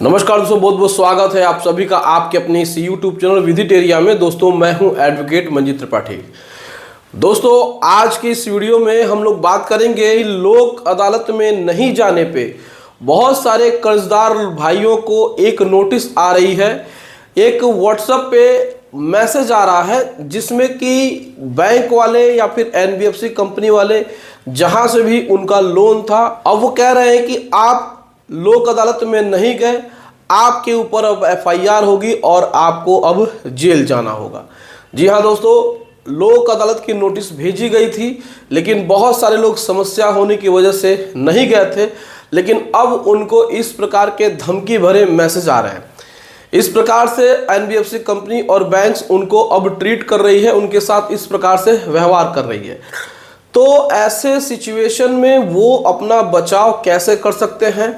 नमस्कार दोस्तों, बहुत बहुत स्वागत है आप सभी का आपके अपने इस यूट्यूब चैनल विजिटेरिया में। दोस्तों मैं हूं एडवोकेट मंजीत त्रिपाठी। दोस्तों आज की इस वीडियो में हम लोग बात करेंगे लोक अदालत में नहीं जाने पे बहुत सारे कर्जदार भाइयों को एक नोटिस आ रही है, एक व्हाट्सएप पे मैसेज आ रहा है जिसमें कि बैंक वाले या फिर एनबीएफसी कंपनी वाले जहां से भी उनका लोन था, अब वो कह रहे हैं कि आप लोक अदालत में नहीं गए, आपके ऊपर अब एफआईआर होगी और आपको अब जेल जाना होगा। जी हाँ दोस्तों, लोक अदालत की नोटिस भेजी गई थी, लेकिन बहुत सारे लोग समस्या होने की वजह से नहीं गए थे, लेकिन अब उनको इस प्रकार के धमकी भरे मैसेज आ रहे हैं। इस प्रकार से एनबीएफसी कंपनी और बैंक्स उनको अब ट्रीट कर रही है, उनके साथ इस प्रकार से व्यवहार कर रही है। तो ऐसे सिचुएशन में वो अपना बचाव कैसे कर सकते हैं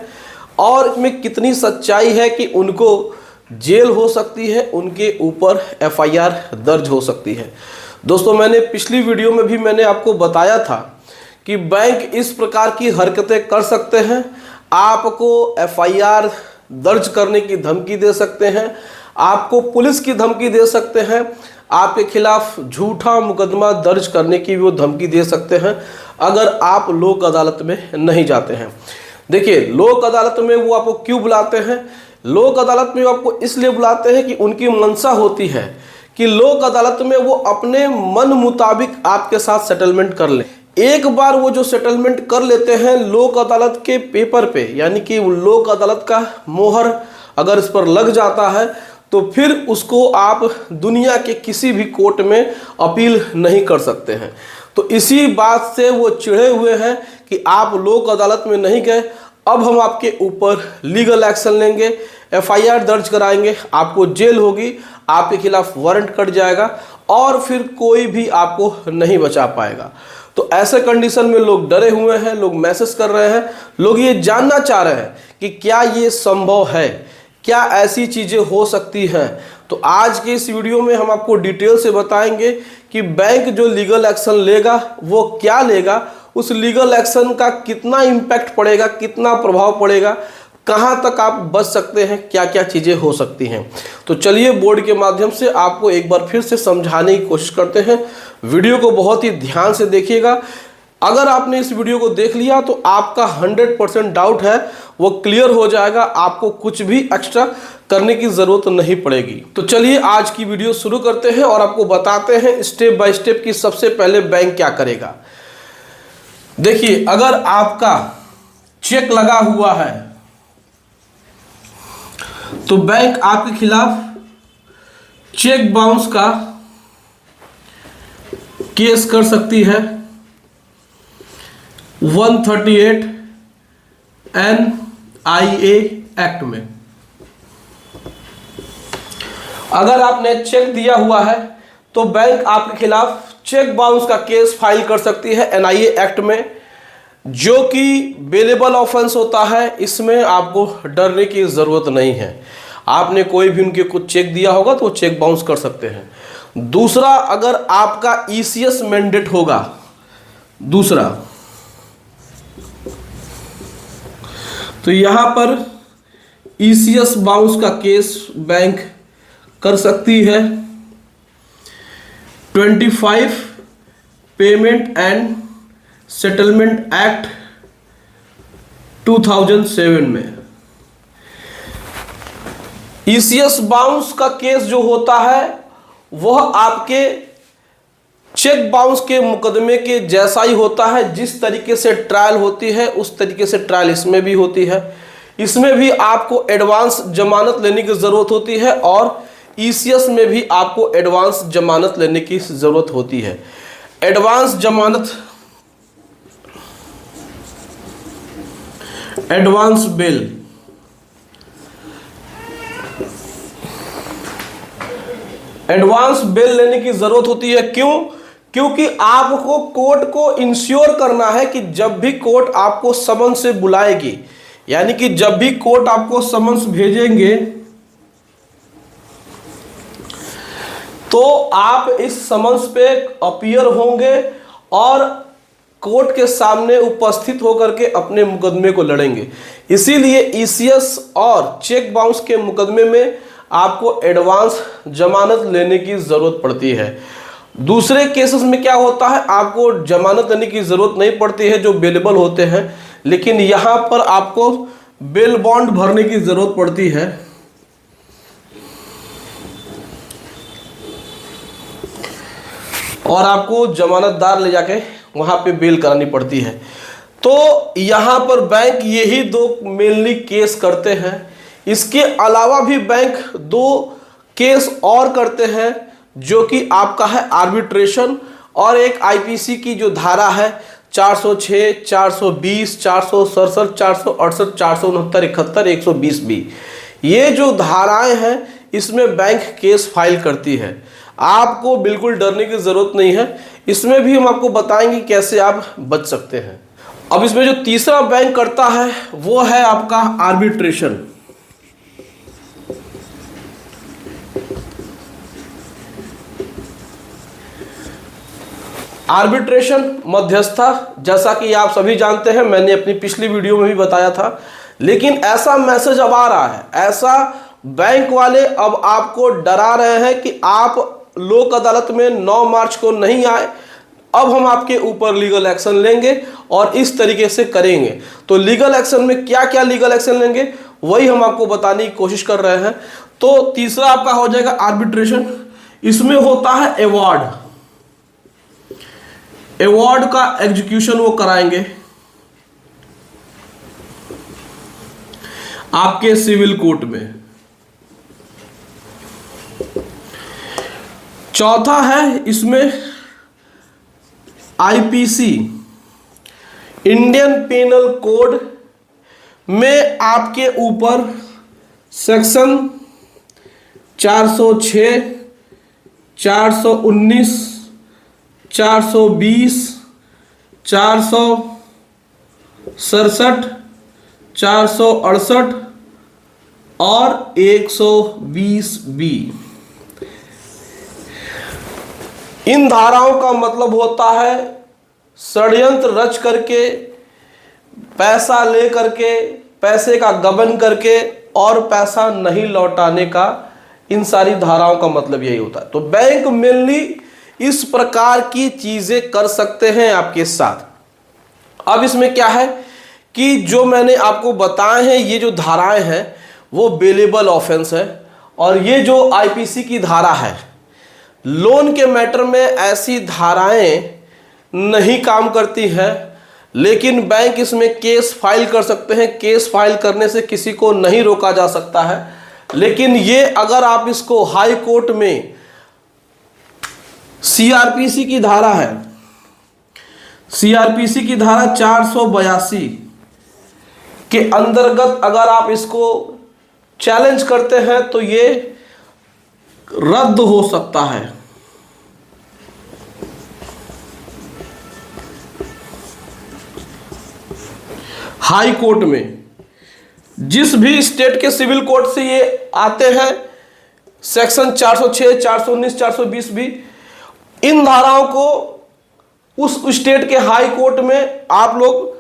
और इसमें कितनी सच्चाई है कि उनको जेल हो सकती है, उनके ऊपर एफआईआर दर्ज हो सकती है। दोस्तों मैंने पिछली वीडियो में भी मैंने आपको बताया था कि बैंक इस प्रकार की हरकतें कर सकते हैं, आपको एफआईआर दर्ज करने की धमकी दे सकते हैं, आपको पुलिस की धमकी दे सकते हैं, आपके खिलाफ झूठा मुकदमा दर्ज करने की भी वो धमकी दे सकते हैं अगर आप लोक अदालत में नहीं जाते हैं। देखिए, लोक अदालत में वो आपको क्यों बुलाते हैं? लोक अदालत में वो आपको इसलिए बुलाते हैं कि उनकी मंशा होती है कि लोक अदालत में वो अपने मन मुताबिक आपके साथ सेटलमेंट कर लें। एक बार वो जो सेटलमेंट कर लेते हैं लोक अदालत के पेपर पे, यानी कि लोक अदालत का मोहर अगर इस पर लग जाता है तो फिर उसको आप दुनिया के किसी भी कोर्ट में अपील नहीं कर सकते हैं। तो इसी बात से वो चिढ़े हुए हैं कि आप लोक अदालत में नहीं गए, अब हम आपके ऊपर लीगल एक्शन लेंगे, एफआईआर दर्ज कराएंगे, आपको जेल होगी, आपके खिलाफ वारंट कट जाएगा और फिर कोई भी आपको नहीं बचा पाएगा। तो ऐसे कंडीशन में लोग डरे हुए हैं, लोग मैसेज कर रहे हैं, लोग ये जानना चाह रहे हैं कि क्या ये संभव है, क्या ऐसी चीज़ें हो सकती हैं। तो आज के इस वीडियो में हम आपको डिटेल से बताएंगे कि बैंक जो लीगल एक्शन लेगा वो क्या लेगा, उस लीगल एक्शन का कितना इम्पैक्ट पड़ेगा, कितना प्रभाव पड़ेगा, कहां तक आप बच सकते हैं, क्या क्या चीज़ें हो सकती हैं। तो चलिए बोर्ड के माध्यम से आपको एक बार फिर से समझाने की कोशिश करते हैं। वीडियो को बहुत ही ध्यान से देखिएगा। अगर आपने इस वीडियो को देख लिया तो आपका 100% डाउट है वो क्लियर हो जाएगा, आपको कुछ भी एक्स्ट्रा करने की ज़रूरत नहीं पड़ेगी। तो चलिए आज की वीडियो शुरू करते हैं और आपको बताते हैं स्टेप बाय स्टेप कि सबसे पहले बैंक क्या करेगा। देखिए, अगर आपका चेक लगा हुआ है तो बैंक आपके खिलाफ चेक बाउंस का केस कर सकती है 138 NIA एक्ट में। अगर आपने चेक दिया हुआ है तो बैंक आपके खिलाफ चेक बाउंस का केस फाइल कर सकती है NIA एक्ट में, जो कि बेलेबल ऑफेंस होता है। इसमें आपको डरने की ज़रूरत नहीं है। आपने कोई भी उनके कुछ चेक दिया होगा तो वो चेक बाउंस कर सकते हैं। दूसरा, अगर आपका ECS मैंडेट होगा, दूसरा तो यहां पर ECS बाउंस का केस बैंक कर सकती है 25 पेमेंट एंड सेटलमेंट एक्ट 2007 में। ECS बाउंस का केस जो होता है वह आपके चेक बाउंस के मुकदमे के जैसा ही होता है। जिस तरीके से ट्रायल होती है उस तरीके से ट्रायल इसमें भी होती है। इसमें भी आपको एडवांस जमानत लेने की ज़रूरत होती है और ECS में भी आपको एडवांस जमानत लेने की ज़रूरत होती है। एडवांस जमानत, एडवांस बेल, एडवांस बेल लेने की जरूरत होती है। क्यों? क्योंकि आपको कोर्ट को इंश्योर करना है कि जब भी कोर्ट आपको समन से बुलाएगी, यानी कि जब भी कोर्ट आपको समन्स भेजेंगे तो आप इस समन्स पे अपीयर होंगे और कोर्ट के सामने उपस्थित होकर के अपने मुकदमे को लड़ेंगे। इसीलिए ईसीएस और चेक बाउंस के मुकदमे में आपको एडवांस जमानत लेने की ज़रूरत पड़ती है। दूसरे केसेस में क्या होता है, आपको जमानत लेने की ज़रूरत नहीं पड़ती है जो बेलेबल होते हैं, लेकिन यहाँ पर आपको बेल बॉन्ड भरने की ज़रूरत पड़ती है। और आपको जमानतदार ले जाके वहाँ पे बेल करानी पड़ती है। तो यहाँ पर बैंक यही दो मेनली केस करते हैं। इसके अलावा भी बैंक दो केस और करते हैं जो कि आपका है आर्बिट्रेशन और एक आईपीसी की जो धारा है 406, 420, 467, 468, 469, 71, 120 बी, ये जो धाराएं हैं इसमें बैंक केस फाइल करती है। आपको बिल्कुल डरने की ज़रूरत नहीं है, इसमें भी हम आपको बताएंगे कैसे आप बच सकते हैं। अब इसमें जो तीसरा बैंक करता है वो है आपका आर्बिट्रेशन। आर्बिट्रेशन मध्यस्थता, जैसा कि आप सभी जानते हैं, मैंने अपनी पिछली वीडियो में भी बताया था, लेकिन ऐसा मैसेज अब आ रहा है, ऐसा बैंक वाले अब आपको डरा रहे हैं कि आप लोक अदालत में 9 मार्च को नहीं आए, अब हम आपके ऊपर लीगल एक्शन लेंगे और इस तरीके से करेंगे। तो लीगल एक्शन में क्या क्या लीगल एक्शन लेंगे वही हम आपको बताने की कोशिश कर रहे हैं। तो तीसरा आपका हो जाएगा आर्बिट्रेशन। इसमें होता है अवार्ड, अवार्ड का एग्जीक्यूशन वो कराएंगे आपके सिविल कोर्ट में। चौथा है इसमें आईपीसी, इंडियन पेनल कोड में आपके ऊपर सेक्शन 406, 419, 420, 467, 468 और 120 बी, इन धाराओं का मतलब होता है षड्यंत्र रच करके, पैसा ले करके, पैसे का गबन करके और पैसा नहीं लौटाने का, इन सारी धाराओं का मतलब यही होता है। तो बैंक मेनली इस प्रकार की चीजें कर सकते हैं आपके साथ। अब इसमें क्या है कि जो मैंने आपको बताए हैं ये जो धाराएं हैं वो बेलेबल ऑफेंस है, और ये जो आईपीसी की धारा है, लोन के मैटर में ऐसी धाराएं नहीं काम करती हैं, लेकिन बैंक इसमें केस फाइल कर सकते हैं। केस फाइल करने से किसी को नहीं रोका जा सकता है, लेकिन ये अगर आप इसको हाई कोर्ट में सीआरपीसी की धारा है, सीआरपीसी की धारा 482 के अंतर्गत अगर आप इसको चैलेंज करते हैं तो ये रद्द हो सकता है। हाई कोर्ट में जिस भी स्टेट के सिविल कोर्ट से ये आते हैं, सेक्शन 406, 419, 420 भी, इन धाराओं को उस स्टेट के हाई कोर्ट में आप लोग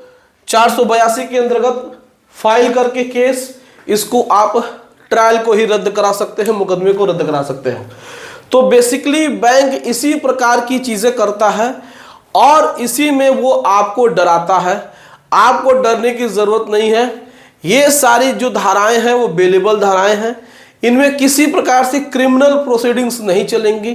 482 के अंतर्गत फाइल करके केस, इसको आप ट्रायल को ही रद्द करा सकते हैं, मुकदमे को रद्द करा सकते हैं। तो बेसिकली बैंक इसी प्रकार की चीजें करता है और इसी में वो आपको डराता है। आपको डरने की जरूरत नहीं है। ये सारी जो धाराएं हैं वो बेलेबल धाराएं हैं, इनमें किसी प्रकार से क्रिमिनल प्रोसीडिंग्स नहीं चलेंगी,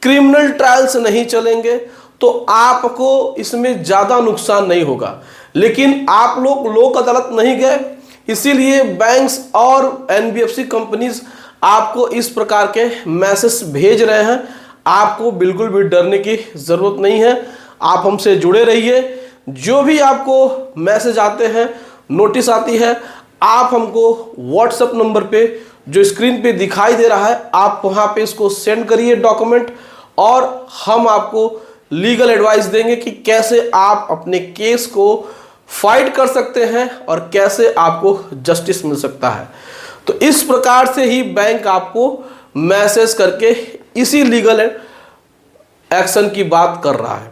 क्रिमिनल ट्रायल्स नहीं चलेंगे, तो आपको इसमें ज्यादा नुकसान नहीं होगा। लेकिन आप लोग लोक अदालत नहीं गए, इसीलिए बैंक्स और एनबीएफसी कंपनीज आपको इस प्रकार के मैसेज भेज रहे हैं। आपको बिल्कुल भी डरने की जरूरत नहीं है। आप हमसे जुड़े रहिए। जो भी आपको मैसेज आते हैं, नोटिस आती है, आप हमको व्हाट्सएप नंबर पे जो स्क्रीन पे दिखाई दे रहा है, आप वहां पे इसको सेंड करिए डॉक्यूमेंट, और हम आपको लीगल एडवाइस देंगे कि कैसे आप अपने केस को फाइट कर सकते हैं और कैसे आपको जस्टिस मिल सकता है। तो इस प्रकार से ही बैंक आपको मैसेज करके इसी लीगल एक्शन की बात कर रहा है।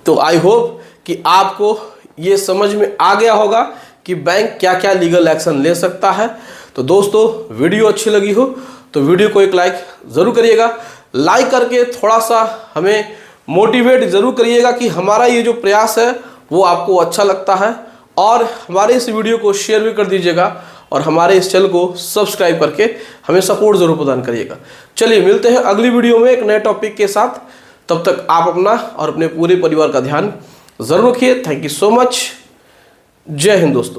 तो आई होप कि आपको ये समझ में आ गया होगा कि बैंक क्या क्या लीगल एक्शन ले सकता है। तो दोस्तों वीडियो अच्छी लगी हो तो वीडियो को एक लाइक ज़रूर करिएगा। लाइक करके थोड़ा सा हमें मोटिवेट ज़रूर करिएगा कि हमारा ये जो प्रयास है वो आपको अच्छा लगता है, और हमारे इस वीडियो को शेयर भी कर दीजिएगा और हमारे इस चैनल को सब्सक्राइब करके हमें सपोर्ट ज़रूर प्रदान करिएगा। चलिए मिलते हैं अगली वीडियो में एक नए टॉपिक के साथ। तब तक आप अपना और अपने पूरे परिवार का ध्यान ज़रूर रखिए। Thank you so much. जय हिंद दोस्तों।